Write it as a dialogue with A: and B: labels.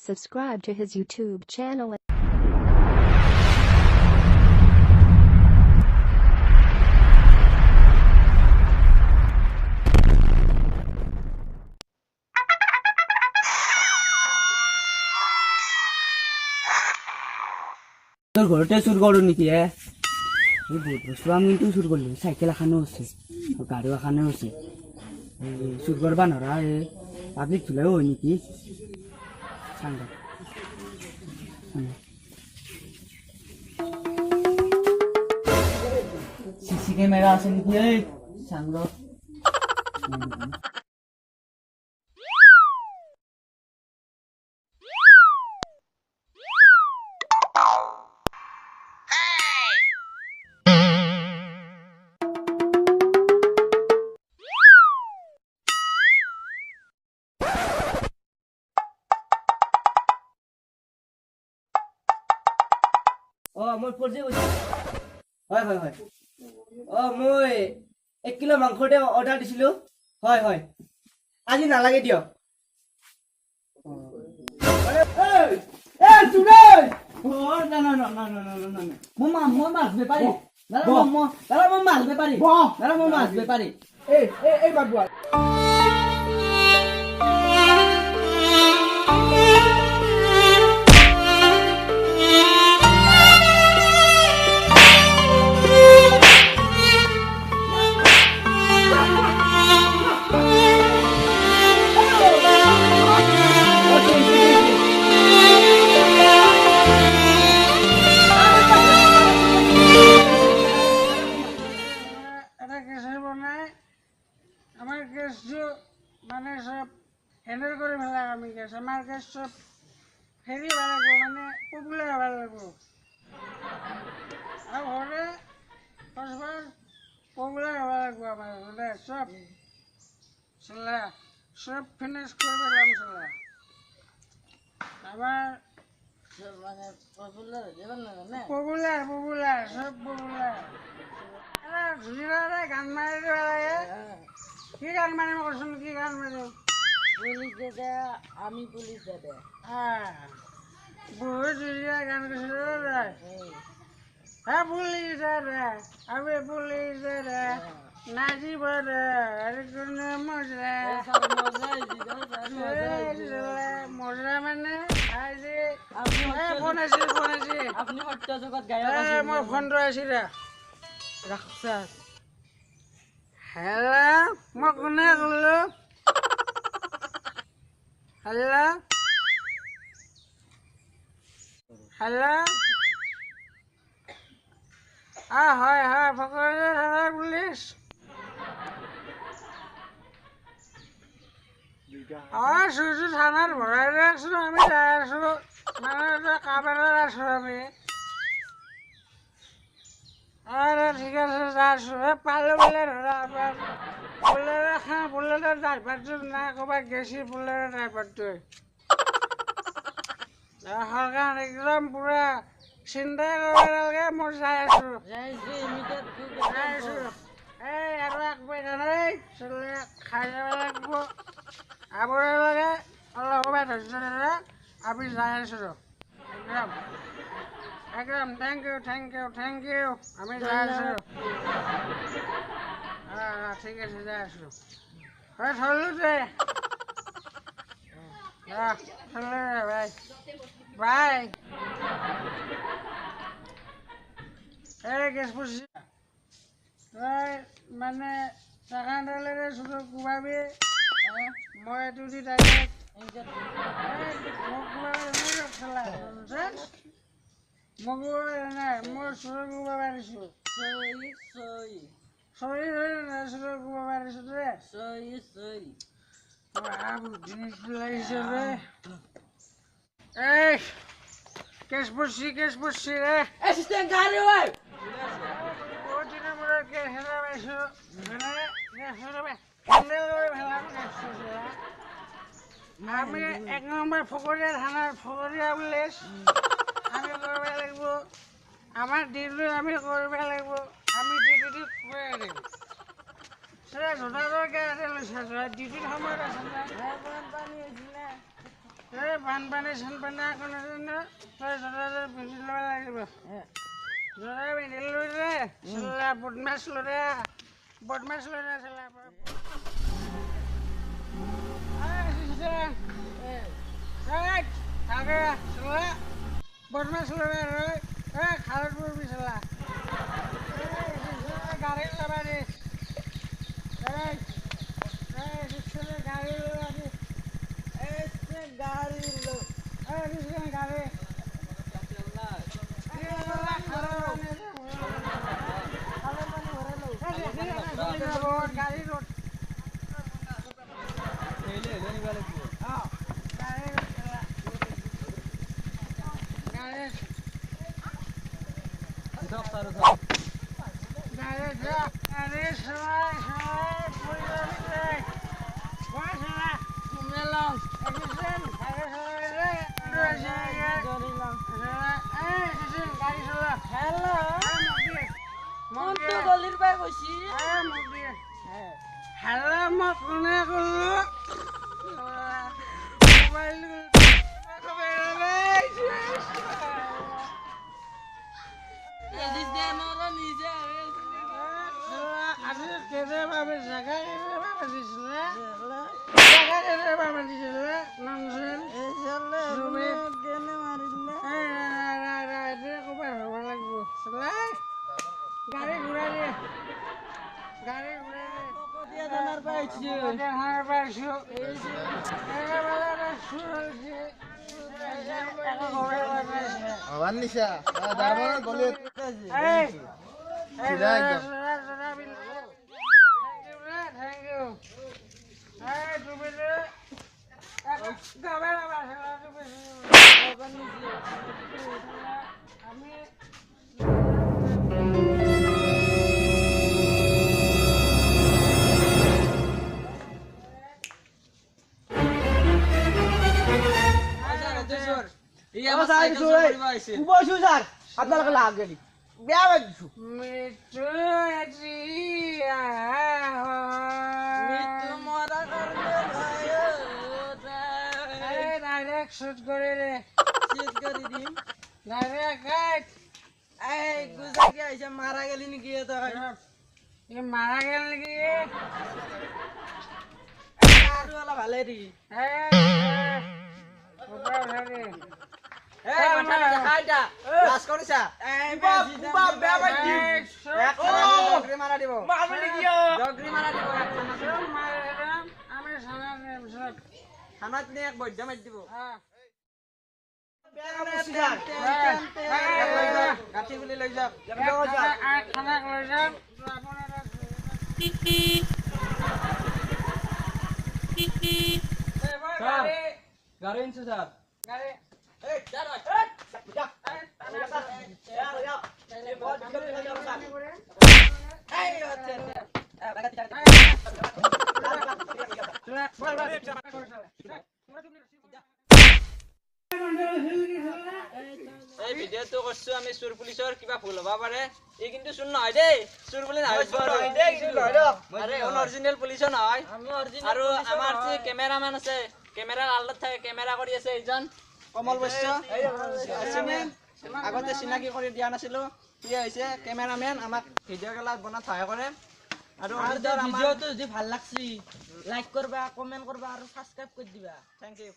A: Subscribe to his YouTube channel.
B: তোর ঘরতে চুর করো নাকি এই বহুত বস্তু আমি কিন্তু চুর করলি সাইকেল এখানেও আছে গাড়িও এখানেও আছে চুর করবা নরা এ পাবলিক চুলেও হয় নাকি সাংঘাত সিসি ক্যামেরা আছে নাকি এই সাংঘ মই পড়ছে হয় হয় হয় মই 1 কিলো মাংসতে অর্ডার দিছিলো হয় হয় আজি নালাগে দিও না না না না না না না না মই মাছ বেপারি দাদা মই মাছ বেপারি দাদা মই মাছ বেপারি এই বাবু
C: মানে সব হ্যান্ডেল করে ফেলা আমি গ্যাস আমার গ্যাস সব হেভি ভালো লাগবো মানে পপুলার ভালো লাগবো আর ঘরে পপুলার ভালো লাগবো আমার মানে সব চলা সব ফিনিশ করে ফেলাম চলা আমার মানে পপুলার সব পপুলার ধুনীয়া গান মাৰি দিব লাগে কি গান মাৰিম কচোন কি গান মাৰিম পুলিচ দাদা আমি পুলিচ দাদা বহুত ধুনীয়া গান কৈছে হ্যাঁ পুলিচ দাদা আমি পুলিচ দাদা নাচিব আৰু কোনো মজা মজা মানে আজি ফোন আছিল
B: আপনি সত্য জগত গায়ক
C: মই ফোনটো আছিল ৰাক্ষস হেল্ল' মই কোনে ক'লো হেল্ল' হয় হয় ফকৰি থানা পুলিচ চুইটো থানাত ভৰাই আছোঁ আমি যাই আছোঁ মানে কাম এটাত আছোঁ আমি ঠিক আছে যাইছোঁ পালোঁ বোলে ধৰা বুলেটৰ ড্ৰাইভাৰটো নাই ক'ৰবাত গেছি বুলেটৰ ড্ৰাইভাৰটোৱে সৰকাৰ একদম পুৰা চিন্তাই কৰিব নালাগে মই যাই আছোঁ এই আৰু একবাৰ নাই চলে খাই যাব লাগিব আবৰে লাগে অলপ সময় ধৈৰ্য ধৰে আমি যাই আছোঁ একদম থেংক ইউ আমি যাই আছোঁ ঠিক আছে যাই আছোঁ হয় থলোঁ দে বাই এই গেছ পুচি তই মানে চাকাণ্ডালেৰে চুটো কোবাবি মই এইটো দি ডাইৰেক্ট মোক নাই মই চুটো কোবাব পাৰিছোঁ চৰি চুটো কোবাব পাৰিছোঁ দে জিনিসটো লাগিছে রে এই কেস পড়ছি রে
B: অ্যাসিস্ট্যান্ট গাড়ি ওই
C: বহুত দিনের মধ্যে কেস হেরা পাইছো আমি 1 নম্বর ফকরিয়া থানার ফকরিয়া পুলিশ আমি করব লাগব আমার ডিউটি আমি করব লাগব আমি ডিউটি করে দেব সেটা জোতাটোকে আছে লৈছে ডিউটিৰ সময়ত আছে না পানী হৈছিল না এই বানপানী চানপানী একো নাজানো তই জোতা পিন্ধি ল'ব লাগিব জোতা পিন্ধি লৈ যে চলা বদমাছ ল'ৰা চলা বদমাছ ল'ৰা খালত পৰবি চলা গাড়ী ল'বা দে গাড়ী ল'বা দে গাড়ী মই কোনে ক'লো আজি কেতিয়াবা জেগা দিছিলে নামছিল ক'ৰবাত হ'ব লাগিব গাড়ী ঘূৰাই দিয়ে
B: আপোনালোকে লাগ গেলি বেয়া বাজিছো ডাইৰেক্ট শ্বুট কৰি দে মাৰা গেলি নেকি মাৰা গেল নেকি অলপ ভালে দি গাড়ী আনছো ছাৰ
D: এই ভিডিঅ'টো কৰছো আমি চোৰ পুলিচৰ কিবা ভুল হ'ব পাৰে এই কিন্তু চোৰ নহয় দেই চোৰ বুলি নহয় আৰে অৰিজিনেল পুলিচো নহয় আৰু আমাৰ যে কেমেৰামেন আছে কেমেৰাৰ আলত থাকে কেমেৰা কৰি আছে এইজন কমল বৈশ্য আগতে চিনাকি কৰি দিয়া নাছিলো সি হৈছে কেমেৰামেন আমাক ভিডিঅ' গেলা বনাত সহায় কৰে আৰু
B: ভিডিঅ'টো যদি ভাল লাগছি লাইক কৰবা কমেন্ট কৰবা আৰু সাবস্ক্ৰাইব কৰি দিবা
D: থেংক ইউ